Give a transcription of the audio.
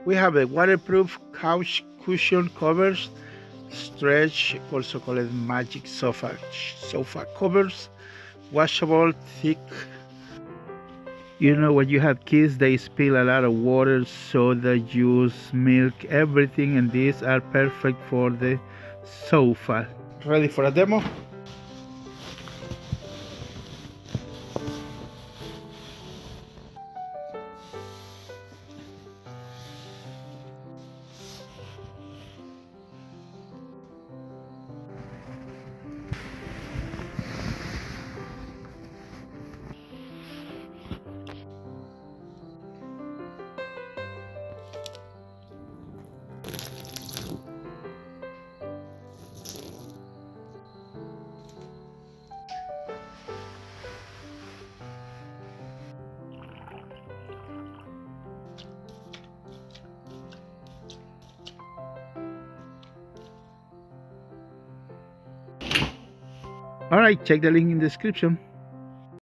We have a waterproof couch cushion covers, stretch, also called magic sofa covers, washable, thick. You know, when you have kids, they spill a lot of water, soda, juice, milk, everything, and these are perfect for the sofa. Ready for a demo? Alright, check the link in the description.